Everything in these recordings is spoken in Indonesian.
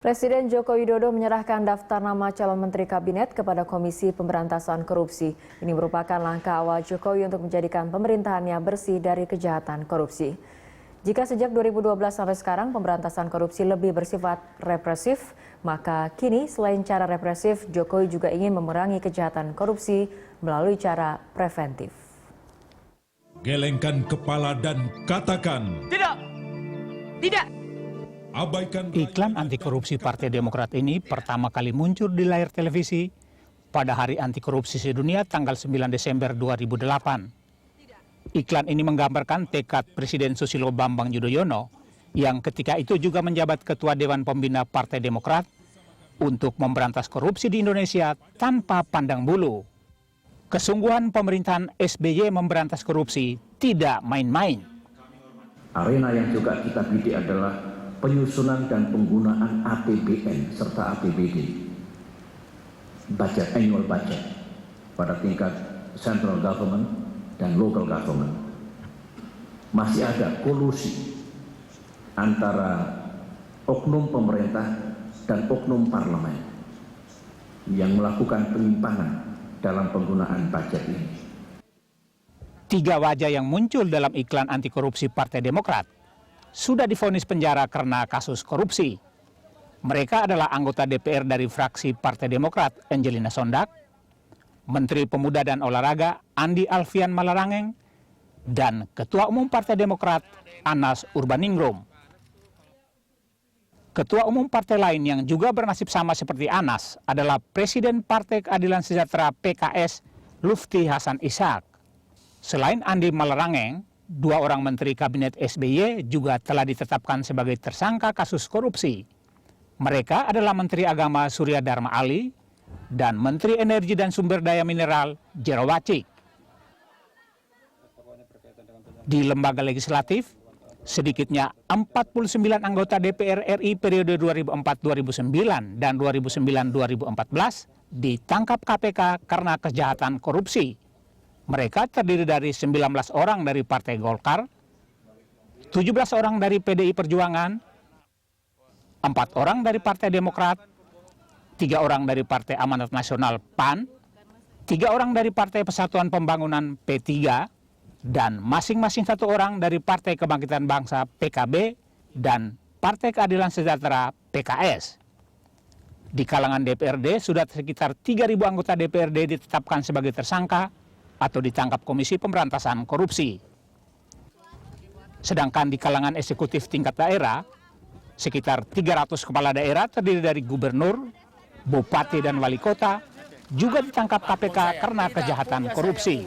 Presiden Joko Widodo menyerahkan daftar nama calon menteri kabinet kepada Komisi Pemberantasan Korupsi. Ini merupakan langkah awal Jokowi untuk menjadikan pemerintahannya bersih dari kejahatan korupsi. Jika sejak 2012 sampai sekarang pemberantasan korupsi lebih bersifat represif, maka kini selain cara represif, Jokowi juga ingin memerangi kejahatan korupsi melalui cara preventif. Gelengkan kepala dan katakan tidak, tidak. Iklan anti korupsi Partai Demokrat ini pertama kali muncul di layar televisi pada Hari Anti Korupsi Sedunia tanggal 9 Desember 2008. Iklan ini menggambarkan tekad Presiden Susilo Bambang Yudhoyono yang ketika itu juga menjabat Ketua Dewan Pembina Partai Demokrat untuk memberantas korupsi di Indonesia tanpa pandang bulu. Kesungguhan pemerintahan SBY memberantas korupsi tidak main-main. Arena yang juga kita bidik adalah penyusunan dan penggunaan APBN serta APBD, annual budget pada tingkat central government dan local government. Masih ada kolusi antara oknum pemerintah dan oknum parlemen yang melakukan penyimpangan dalam penggunaan budget ini. 3 wajah yang muncul dalam iklan anti korupsi Partai Demokrat sudah divonis penjara karena kasus korupsi. Mereka adalah anggota DPR dari fraksi Partai Demokrat Angelina Sondak, Menteri Pemuda dan Olahraga Andi Alfian Malarangeng, dan Ketua Umum Partai Demokrat Anas Urbaningrum. Ketua Umum partai lain yang juga bernasib sama seperti Anas adalah Presiden Partai Keadilan Sejahtera PKS Lufti Hasan Ishak. Selain Andi Malarangeng, 2 orang menteri kabinet SBY juga telah ditetapkan sebagai tersangka kasus korupsi. Mereka adalah Menteri Agama Surya Dharma Ali dan Menteri Energi dan Sumber Daya Mineral Jero Wacik. Di lembaga legislatif, sedikitnya 49 anggota DPR RI periode 2004-2009 dan 2009-2014 ditangkap KPK karena kejahatan korupsi. Mereka terdiri dari 19 orang dari Partai Golkar, 17 orang dari PDI Perjuangan, 4 orang dari Partai Demokrat, 3 orang dari Partai Amanat Nasional PAN, 3 orang dari Partai Persatuan Pembangunan P3, dan masing-masing 1 orang dari Partai Kebangkitan Bangsa PKB dan Partai Keadilan Sejahtera PKS. Di kalangan DPRD sudah sekitar 3.000 anggota DPRD ditetapkan sebagai tersangka atau ditangkap Komisi Pemberantasan Korupsi. Sedangkan di kalangan eksekutif tingkat daerah, sekitar 300 kepala daerah terdiri dari gubernur, bupati, dan wali kota juga ditangkap KPK karena kejahatan korupsi.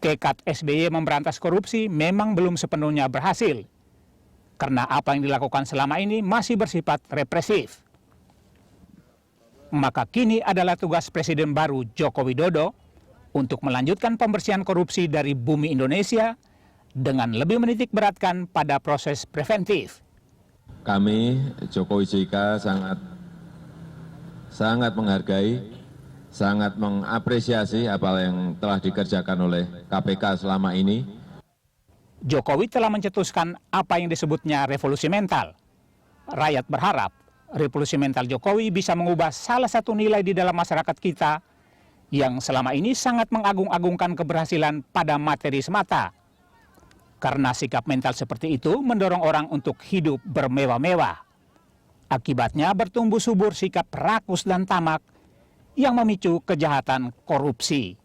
Tekad SBY memberantas korupsi memang belum sepenuhnya berhasil, karena apa yang dilakukan selama ini masih bersifat represif. Maka kini adalah tugas Presiden baru Joko Widodo untuk melanjutkan pembersihan korupsi dari bumi Indonesia dengan lebih menitik beratkan pada proses preventif. Kami, Jokowi JK, sangat menghargai, sangat mengapresiasi apa yang telah dikerjakan oleh KPK selama ini. Jokowi telah mencetuskan apa yang disebutnya revolusi mental. Rakyat berharap revolusi mental Jokowi bisa mengubah salah satu nilai di dalam masyarakat kita yang selama ini sangat mengagung-agungkan keberhasilan pada materi semata. Karena sikap mental seperti itu mendorong orang untuk hidup bermewah-mewah. Akibatnya bertumbuh subur sikap rakus dan tamak yang memicu kejahatan korupsi.